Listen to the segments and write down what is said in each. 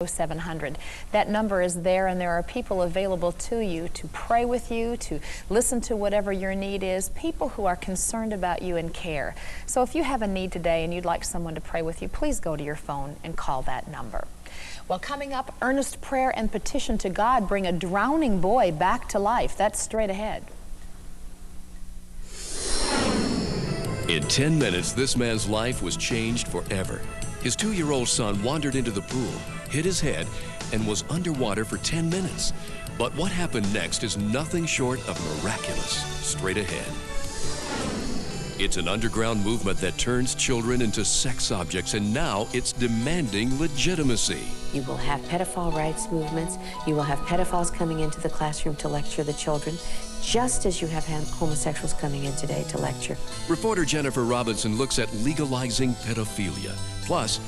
800-878-0700. That number is there, and there are people available to you to pray with you, to listen to whatever your need is, people who are concerned about you and care. So if you have a need today and you'd like someone to pray with you, please go to your phone and call that number. Well, coming up, earnest prayer and petition to God bring a drowning boy back to life. That's straight ahead. In 10 minutes, this man's life was changed forever. His 2-year-old son wandered into the pool, hit his head, and was underwater for 10 minutes. But what happened next is nothing short of miraculous. Straight ahead. It's an underground movement that turns children into sex objects, and now it's demanding legitimacy. You will have pedophile rights movements. You will have pedophiles coming into the classroom to lecture the children, just as you have homosexuals coming in today to lecture. Reporter Jennifer Robinson looks at legalizing pedophilia. Plus,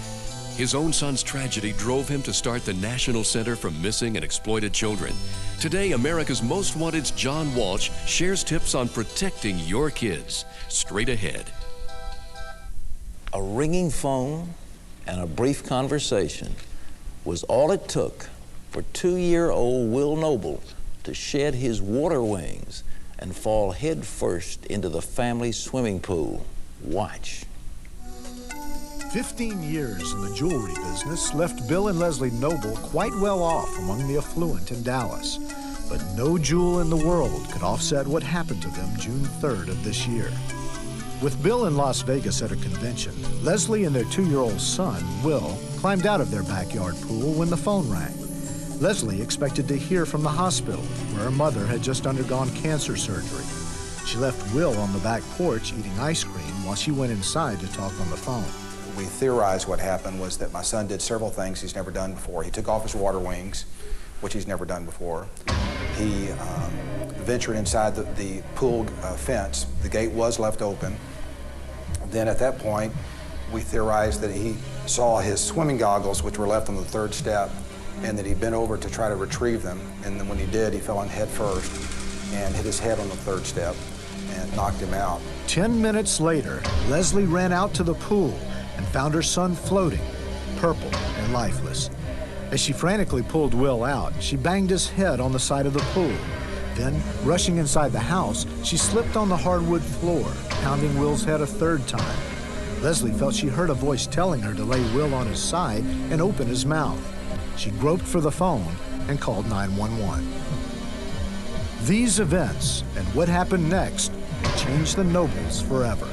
his own son's tragedy drove him to start the National Center for Missing and Exploited Children. Today, America's Most Wanted's John Walsh shares tips on protecting your kids. Straight ahead. A ringing phone and a brief conversation was all it took for 2-year-old Will Noble to shed his water wings and fall headfirst into the family swimming pool. Watch. 15 years in the jewelry business left Bill and Leslie Noble quite well off among the affluent in Dallas. But no jewel in the world could offset what happened to them June 3rd of this year. With Bill in Las Vegas at a convention, Leslie and their 2-year-old son, Will, climbed out of their backyard pool when the phone rang. Leslie expected to hear from the hospital, where her mother had just undergone cancer surgery. She left Will on the back porch eating ice cream while she went inside to talk on the phone. We theorized what happened was that my son did several things he's never done before. He took off his water wings, which he's never done before. He ventured inside the pool fence. The gate was left open. Then at that point, we theorized that he saw his swimming goggles, which were left on the 3rd step, and that he bent over to try to retrieve them. And then when he did, he fell on head first and hit his head on the 3rd step and knocked him out. 10 minutes later, Leslie ran out to the pool and found her son floating, purple and lifeless. As she frantically pulled Will out, she banged his head on the side of the pool. Then, rushing inside the house, she slipped on the hardwood floor, pounding Will's head a 3rd time. Leslie felt she heard a voice telling her to lay Will on his side and open his mouth. She groped for the phone and called 911. These events and what happened next would change the Nobles forever.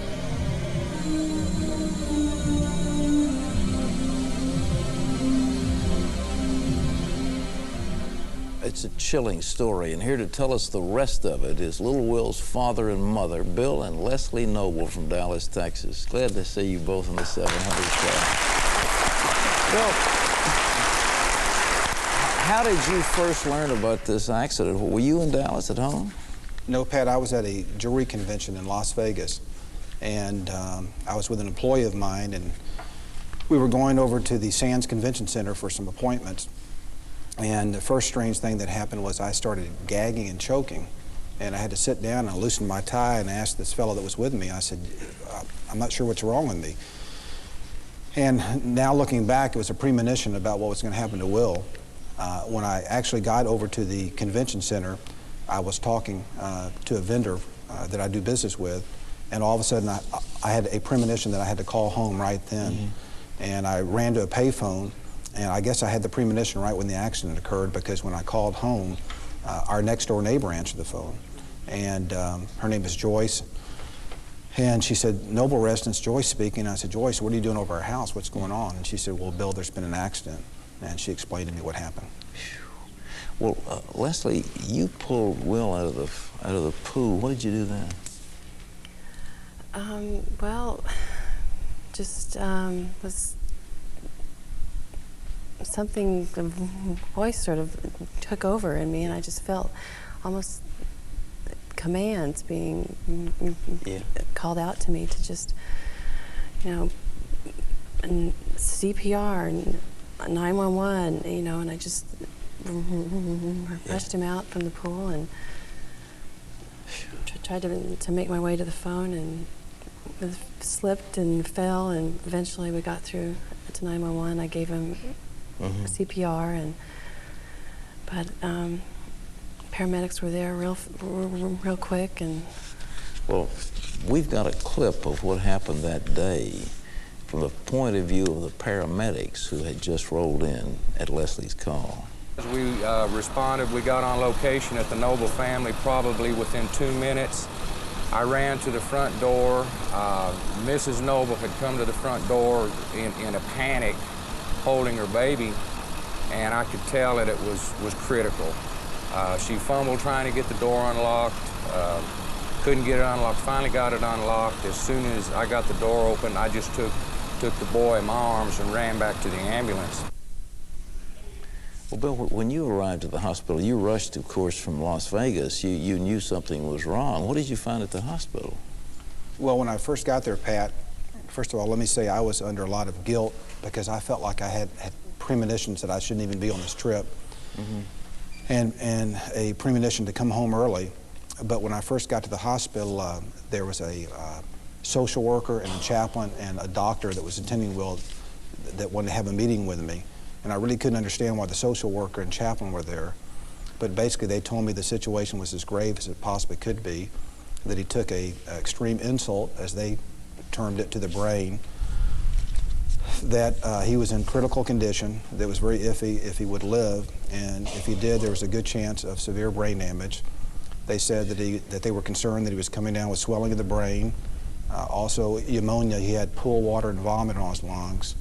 It's a chilling story, and here to tell us the rest of it is little Will's father and mother, Bill and Leslie Noble from Dallas, Texas. Glad to see you both on the 700 show. Well, how did you first learn about this accident? Were you in Dallas at home? No, Pat, I was at a jewelry convention in Las Vegas, and I was with an employee of mine, and we were going over to the Sands Convention Center for some appointments. And the first strange thing that happened was I started gagging and choking, and I had to sit down and I loosened my tie and asked this fellow that was with me, I said, I'm not sure what's wrong with me. And now looking back, it was a premonition about what was going to happen to Will. When I actually got over to the convention center, I was talking to a vendor that I do business with, and all of a sudden I had a premonition that I had to call home right then. Mm-hmm. And I ran to a payphone. And I guess I had the premonition right when the accident occurred, because when I called home, our next door neighbor answered the phone. And her name is Joyce. And she said, Noble Residence, Joyce speaking. I said, Joyce, what are you doing over our house? What's going on? And she said, well, Bill, there's been an accident. And she explained to me what happened. Well, Leslie, you pulled Will out of the pool. What did you do then? Well, just was something, the voice sort of took over in me, and I just felt almost commands being called out to me to just, you know, and CPR and 911, you know, and I just rushed him out from the pool and tried to make my way to the phone, and slipped and fell, and eventually we got through to 911. I gave him CPR, but paramedics were there real quick. And well, we've got a clip of what happened that day from the point of view of the paramedics who had just rolled in at Leslie's call. As we responded, we got on location at the Noble family probably within 2 minutes. I ran to the front door. Mrs. Noble had come to the front door in a panic, holding her baby, and I could tell that it was critical. She fumbled trying to get the door unlocked, couldn't get it unlocked, finally got it unlocked. As soon as I got the door open, I just took the boy in my arms and ran back to the ambulance. Well, Bill, when you arrived at the hospital, you rushed, of course, from Las Vegas. You knew something was wrong. What did you find at the hospital? Well, when I first got there, Pat, first of all, let me say I was under a lot of guilt because I felt like I had premonitions that I shouldn't even be on this trip, and a premonition to come home early. But when I first got to the hospital, there was a social worker and a chaplain and a doctor that was attending Will that wanted to have a meeting with me. And I really couldn't understand why the social worker and chaplain were there. But basically they told me the situation was as grave as it possibly could be, that he took a extreme insult, as they termed it, to the brain, that he was in critical condition, that was very iffy if he would live, and if he did, there was a good chance of severe brain damage. They said that they were concerned that he was coming down with swelling of the brain, also pneumonia. He had pool water and vomit on his lungs.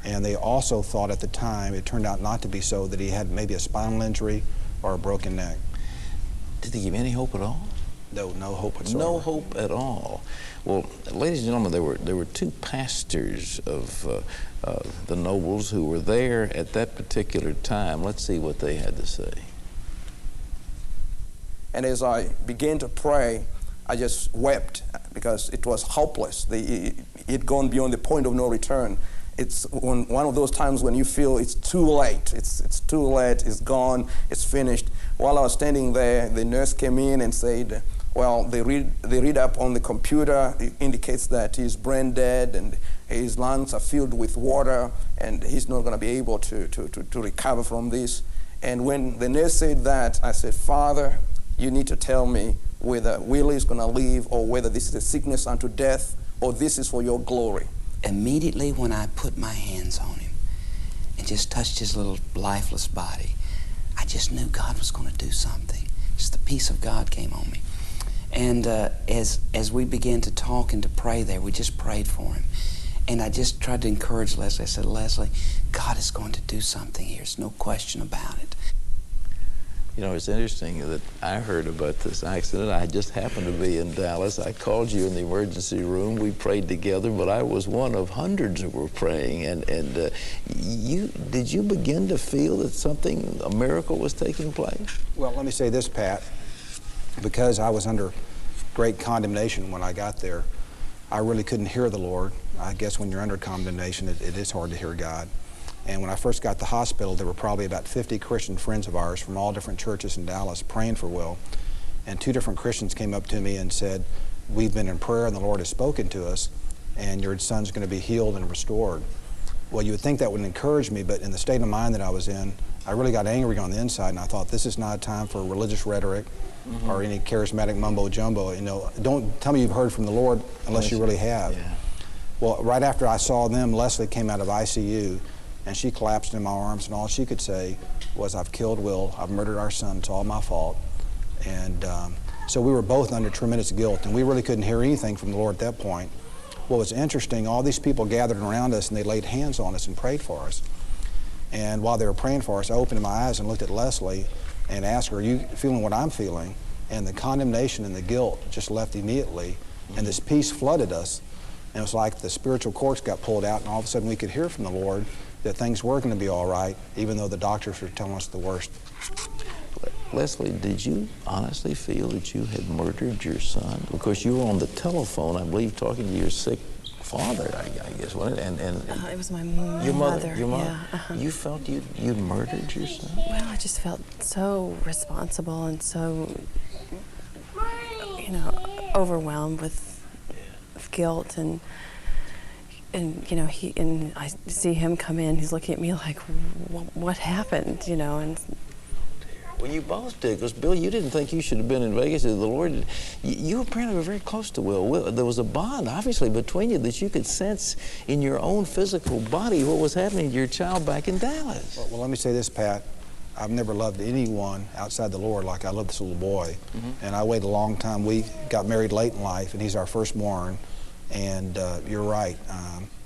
And they also thought at the time, it turned out not to be so, that he had maybe a spinal injury or a broken neck. Did they give any hope at all? No, no hope whatsoever. No hope at all. Well, ladies and gentlemen, there were two pastors of the Nobles who were there at that particular time. Let's see what they had to say. And as I began to pray, I just wept because it was hopeless. It had gone beyond the point of no return. It's one of those times when you feel it's too late. It's too late, it's gone, it's finished. While I was standing there, the nurse came in and said, well, they read up on the computer. It indicates that he's brain dead and his lungs are filled with water and he's not going to be able to recover from this. And when the nurse said that, I said, Father, you need to tell me whether Willie is going to live or whether this is a sickness unto death or this is for your glory. Immediately when I put my hands on him and just touched his little lifeless body, I just knew God was going to do something. Just the peace of God came on me. And as we began to talk and to pray there, we just prayed for him. And I just tried to encourage Leslie. I said, Leslie, God is going to do something here. There's no question about it. You know, it's interesting that I heard about this accident. I just happened to be in Dallas. I called you in the emergency room. We prayed together, but I was one of hundreds who were praying. And did you begin to feel that a miracle was taking place? Well, let me say this, Pat. Because I was under great condemnation when I got there, I really couldn't hear the Lord. I guess when you're under condemnation, it is hard to hear God. And when I first got to the hospital, there were probably about 50 Christian friends of ours from all different churches in Dallas praying for Will. And 2 different Christians came up to me and said, we've been in prayer and the Lord has spoken to us, and your son's going to be healed and restored. Well, you would think that would encourage me, but in the state of mind that I was in, I really got angry on the inside, and I thought, this is not a time for religious rhetoric or any charismatic mumbo-jumbo. You know, don't tell me you've heard from the Lord unless you really have. Yeah. Well, right after I saw them, Leslie came out of ICU, and she collapsed in my arms, and all she could say was, I've killed Will, I've murdered our son, it's all my fault. And so we were both under tremendous guilt, and we really couldn't hear anything from the Lord at that point. What was interesting, all these people gathered around us, and they laid hands on us and prayed for us. And while they were praying for us, I opened my eyes and looked at Leslie and asked her, are you feeling what I'm feeling? And the condemnation and the guilt just left immediately, and this peace flooded us. And it was like the spiritual corks got pulled out, and all of a sudden we could hear from the Lord that things were going to be all right, even though the doctors were telling us the worst. Leslie, did you honestly feel that you had murdered your son? Because you were on the telephone, I believe, talking to your sick father, I guess, wasn't it? And it was my mother. Your mother. Yeah. You felt you'd murdered your son? Well, I just felt so responsible and so, you know, overwhelmed with guilt. And and you know, I see him come in. He's looking at me like, what happened? You know, and. Well, you both did, because Bill, you didn't think you should have been in Vegas. The Lord, you apparently were very close to Will. There was a bond, obviously, between you that you could sense in your own physical body what was happening to your child back in Dallas. Well, let me say this, Pat. I've never loved anyone outside the Lord like I love this little boy. And I waited a long time. We got married late in life, and he's our firstborn. And you're right.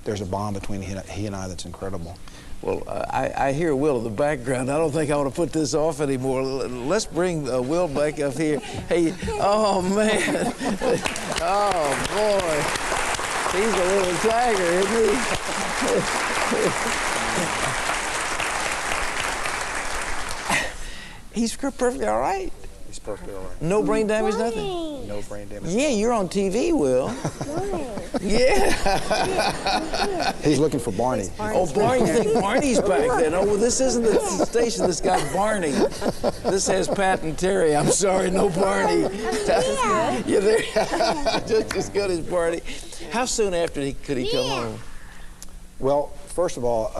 There's a bond between he and I that's incredible. Well, I hear Will in the background. I don't think I want to put this off anymore. Let's bring Will back up here. Hey, oh, man. Oh, boy. He's a little tiger, isn't he? He's perfectly all right. He's perfectly all right. No brain damage, nothing? No brain damage. Yeah, you're on TV, Will. Yeah. He's looking for Barney. Oh, Barney, you think Barney's back then? Oh, well, this isn't the station that's got Barney. This has Pat and Terry. I'm sorry, no Barney. Yeah, there. Just as good as Barney. How soon after could he come home? Well, first of all,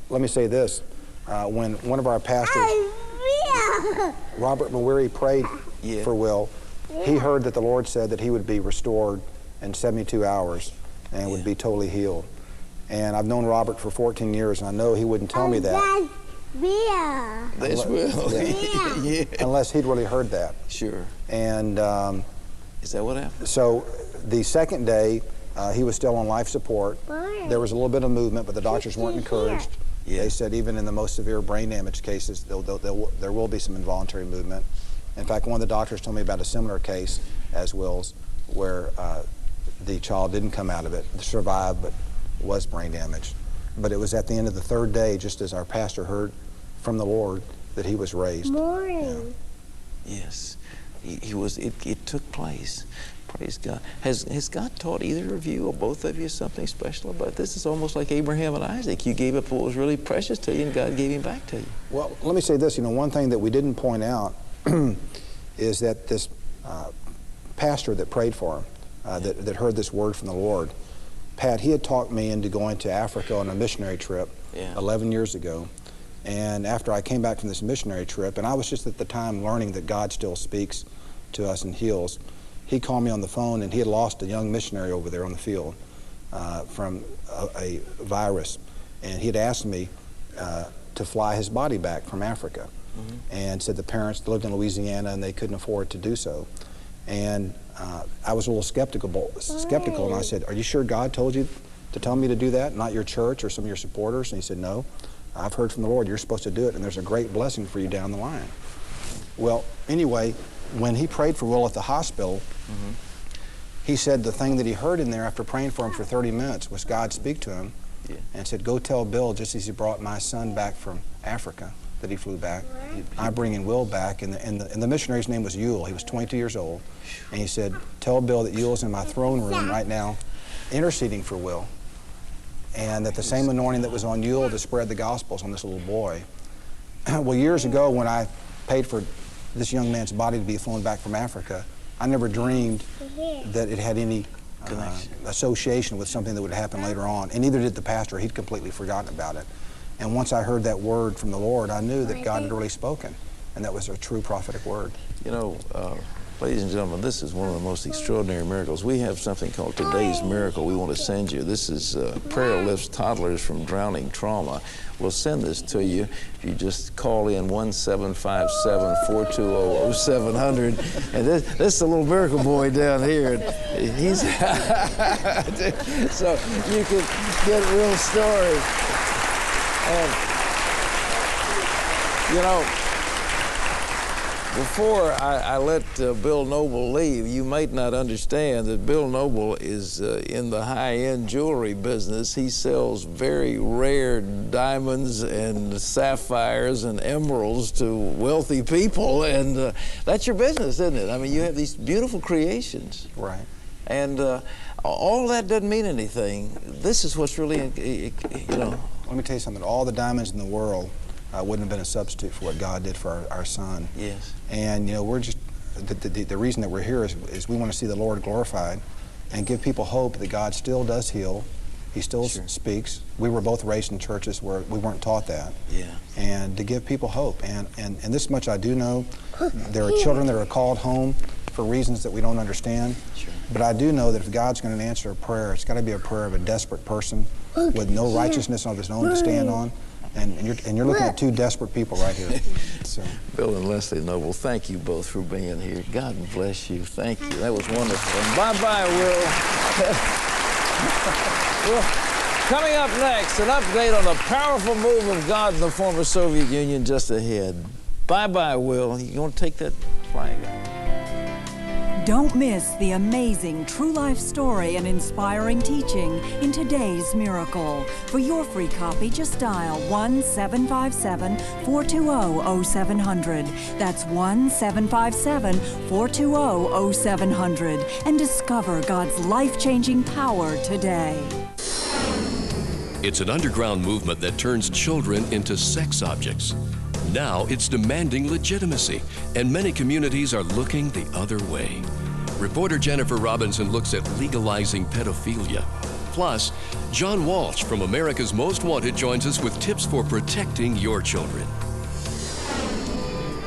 let me say this. When one of our pastors, Robert Mawiri, prayed for Will, he heard that the Lord said that he would be restored in 72 hours and would be totally healed. And I've known Robert for 14 years, and I know he wouldn't tell me that. That's Will. Yeah. Unless he'd really heard that. Sure. And is that what happened? So the second day, he was still on life support. There was a little bit of movement, but the doctors weren't encouraged. They said even in the most severe brain damage cases, there will be some involuntary movement. In fact, one of the doctors told me about a similar case as Will's, where the child didn't come out of it, survived, but was brain damaged. But it was at the end of the third day, just as our pastor heard from the Lord, that he was raised. Yeah. Yes, he was. It took place. Praise God. Has God taught either of you or both of you something special about this? It's almost like Abraham and Isaac. You gave up what was really precious to you, and God gave him back to you. Well, let me say this. You know, one thing that we didn't point out is that this pastor that prayed for him, that heard this word from the Lord, Pat, he had talked me into going to Africa on a missionary trip 11 years ago. And after I came back from this missionary trip, and I was just at the time learning that God still speaks to us and heals, he called me on the phone, and he had lost a young missionary over there on the field from a virus. And he had asked me to fly his body back from Africa. And said the parents lived in Louisiana and they couldn't afford to do so. And I was a little skeptical, and I said, "Are you sure God told you to tell me to do that, not your church or some of your supporters?" And he said, "No, I've heard from the Lord, you're supposed to do it, and there's a great blessing for you down the line." Well, anyway, when he prayed for Will at the hospital, he said the thing that he heard in there after praying for him for 30 minutes was God speak to him and said, "Go tell Bill, just as he brought my son back from Africa, that he flew back, I'm bringing Will back." And the missionary's name was Yule. He was 22 years old. And he said, "Tell Bill that Yule's in my throne room right now interceding for Will. And that the same anointing that was on Yule to spread the gospels on this little boy." Well, years ago when I paid for this young man's body to be flown back from Africa, I never dreamed that it had any association with something that would happen later on. And neither did the pastor. He'd completely forgotten about it. And once I heard that word from the Lord, I knew that God had really spoken, and that was a true prophetic word. You know, ladies and gentlemen, this is one of the most extraordinary miracles. We have something called Today's Miracle we want to send you. This is Prayer Lifts Toddlers from Drowning Trauma. We'll send this to you if you just call in 1-757-420-0700. And this is a little miracle boy down here. He's so you can get a real story. And, you know, before I let Bill Noble leave, you might not understand that Bill Noble is in the high-end jewelry business. He sells very rare diamonds and sapphires and emeralds to wealthy people, and that's your business, isn't it? I mean, you have these beautiful creations. Right. And all that doesn't mean anything. This is what's really, you know. Let me tell you something. All the diamonds in the world wouldn't have been a substitute for what God did for our son. Yes. And, you know, we're just, the reason that we're here is we want to see the Lord glorified and give people hope that God still does heal He still speaks. We were both raised in churches where we weren't taught that. Yeah. And to give people hope. And this much I do know, there are children that are called home for reasons that we don't understand. Sure. But I do know that if God's going to answer a prayer, it's got to be a prayer of a desperate person with no righteousness of his own to stand on. And you're looking at two desperate people right here. So. Bill and Leslie Noble, thank you both for being here. God bless you. Thank you. That was wonderful. And bye-bye, Will. Well, coming up next, an update on the powerful move of God in the former Soviet Union just ahead. Bye-bye, Will. You want to take that flag out? Don't miss the amazing true life story and inspiring teaching in today's Miracle. For your free copy, just dial 1-757-420-0700. That's 1-757-420-0700 and discover God's life-changing power today. It's an underground movement that turns children into sex objects. Now it's demanding legitimacy, and many communities are looking the other way. Reporter Jennifer Robinson looks at legalizing pedophilia. Plus, John Walsh from America's Most Wanted joins us with tips for protecting your children.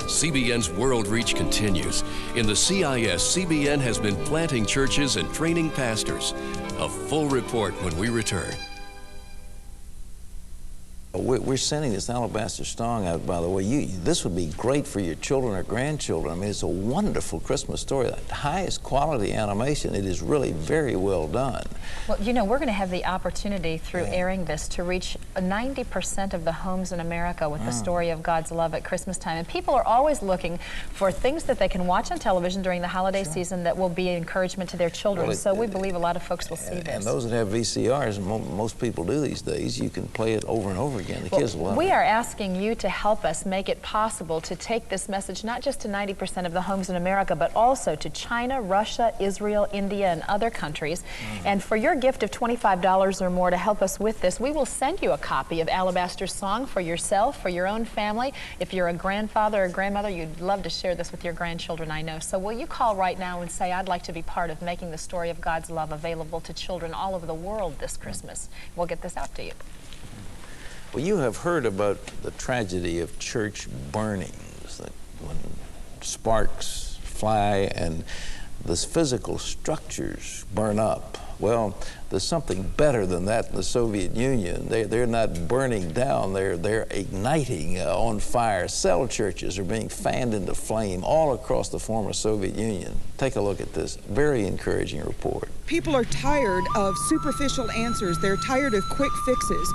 CBN's World Reach continues. In the CIS, CBN has been planting churches and training pastors. A full report when we return. We're sending this alabaster stone out, by the way. This would be great for your children or grandchildren. I mean, it's a wonderful Christmas story. The highest quality animation. It is really very well done. Well, you know, we're going to have the opportunity through airing this to reach 90% of the homes in America with the story of God's love at Christmas time. And people are always looking for things that they can watch on television during the holiday season that will be an encouragement to their children. Well, so we believe a lot of folks will see this. And those that have VCRs, and most people do these days, you can play it over and over again. The kids love it. We are asking you to help us make it possible to take this message not just to 90% of the homes in America, but also to China, Russia, Israel, India, and other countries. And for your gift of $25 or more to help us with this, we will send you a copy of Alabaster's Song for yourself, for your own family. If you're a grandfather or grandmother, you'd love to share this with your grandchildren, I know. So will you call right now and say, I'd like to be part of making the story of God's love available to children all over the world this Christmas. We'll get this out to you. Well, you have heard about the tragedy of church burnings, that when sparks fly and the physical structures burn up. Well, there's something better than that in the Soviet Union. They're not burning down, they're igniting on fire. Cell churches are being fanned into flame all across the former Soviet Union. Take a look at this very encouraging report. People are tired of superficial answers. They're tired of quick fixes.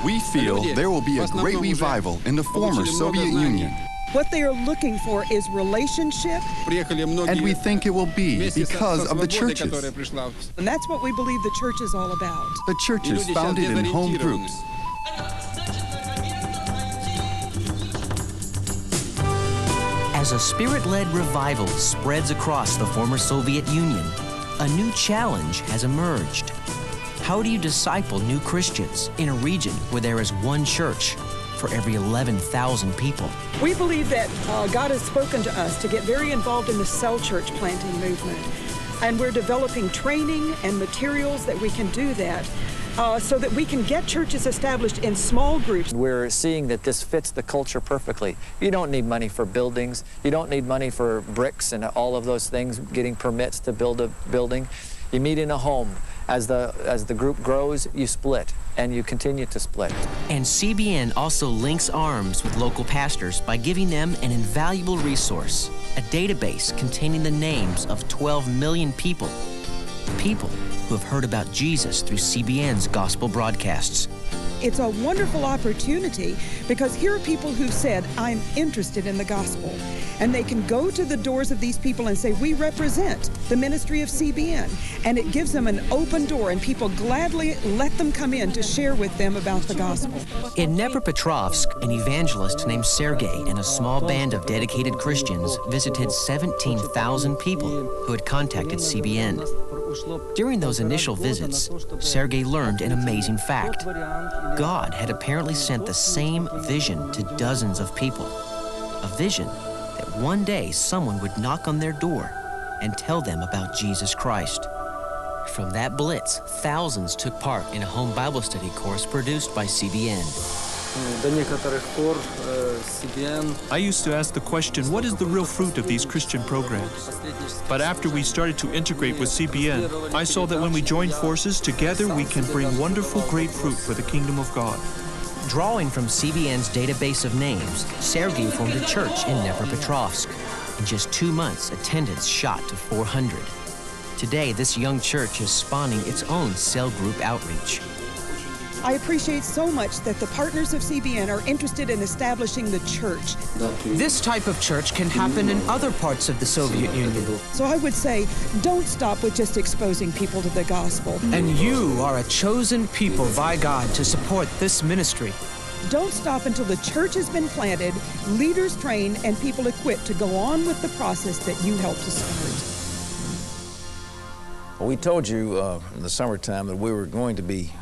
We feel there will be a great revival in the former Soviet Union. What they are looking for is relationship. And we think it will be because of the churches. And that's what we believe the church is all about. The churches founded in home groups. As a spirit-led revival spreads across the former Soviet Union, a new challenge has emerged. How do you disciple new Christians in a region where there is one church for every 11,000 people? We believe that God has spoken to us to get very involved in the cell church planting movement. And we're developing training and materials that we can do that so that we can get churches established in small groups. We're seeing that this fits the culture perfectly. You don't need money for buildings. You don't need money for bricks and all of those things, getting permits to build a building. You meet in a home. As the group grows, you split, and you continue to split. And CBN also links arms with local pastors by giving them an invaluable resource, a database containing the names of 12 million people who have heard about Jesus through CBN's gospel broadcasts. It's a wonderful opportunity because here are people who said, I'm interested in the gospel. And they can go to the doors of these people and say, we represent the ministry of CBN. And it gives them an open door, and people gladly let them come in to share with them about the gospel. In Dnepropetrovsk, an evangelist named Sergei and a small band of dedicated Christians visited 17,000 people who had contacted CBN. During those initial visits, Sergei learned an amazing fact. God had apparently sent the same vision to dozens of people. A vision that one day someone would knock on their door and tell them about Jesus Christ. from that blitz, thousands took part in a home Bible study course produced by CBN. I used to ask the question, what is the real fruit of these Christian programs? But after we started to integrate with CBN, I saw that when we join forces, together we can bring wonderful, great fruit for the kingdom of God. Drawing from CBN's database of names, Sergei formed a church in Dnepropetrovsk. In just 2 months, attendance shot to 400. Today, this young church is spawning its own cell group outreach. I appreciate so much that the partners of CBN are interested in establishing the church. This type of church can happen in other parts of the Soviet Union. So I would say, don't stop with just exposing people to the gospel. And you are a chosen people by God to support this ministry. Don't stop until the church has been planted, leaders trained, and people equipped to go on with the process that you helped to start. We told you in the summertime that we were going to be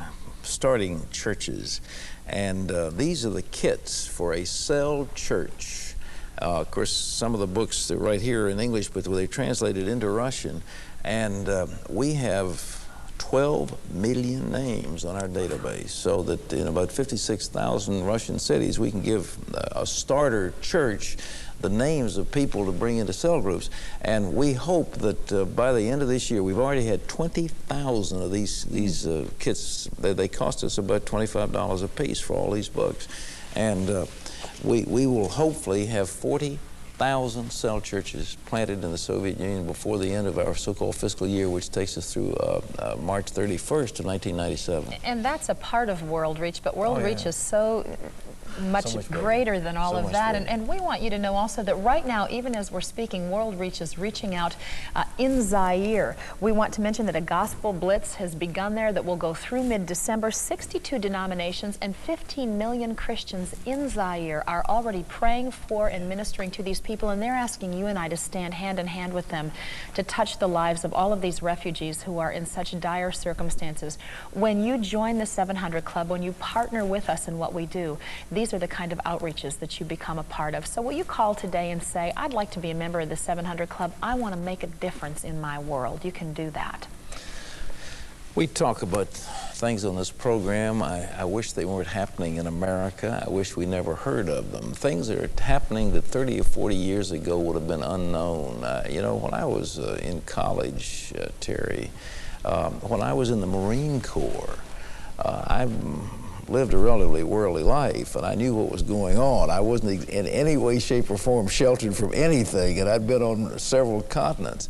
starting churches, and these are the kits for a cell church. Of course, some of the books are right here in English, but they're translated into Russian, and we have 12 million names on our database, so that in about 56,000 Russian cities we can give a starter church the names of people to bring into cell groups. And we hope that by the end of this year, we've already had 20,000 of these kits. They cost us about $25 a piece for all these books. And we will hopefully have 40,000 cell churches planted in the Soviet Union before the end of our so-called fiscal year, which takes us through March 31st of 1997. And that's a part of World Reach, but World Reach is so much greater than all of that. And we want you to know also that right now, even as we're speaking, World Reach is reaching out in Zaire. We want to mention that a gospel blitz has begun there that will go through mid-December. 62 denominations and 15 million Christians in Zaire are already praying for and ministering to these people, and they're asking you and I to stand hand in hand with them to touch the lives of all of these refugees who are in such dire circumstances. When you join the 700 Club, when you partner with us in what we do, these are the kind of outreaches that you become a part of. So will you call today and say, I'd like to be a member of the 700 Club. I want to make a difference in my world. You can do that. We talk about things on this program. I wish they weren't happening in America. I wish we never heard of them. Things that are happening that 30 or 40 years ago would have been unknown. You know, when I was in college, Terry, when I was in the Marine Corps, I lived a relatively worldly life, and I knew what was going on. I wasn't in any way, shape, or form sheltered from anything, and I'd been on several continents.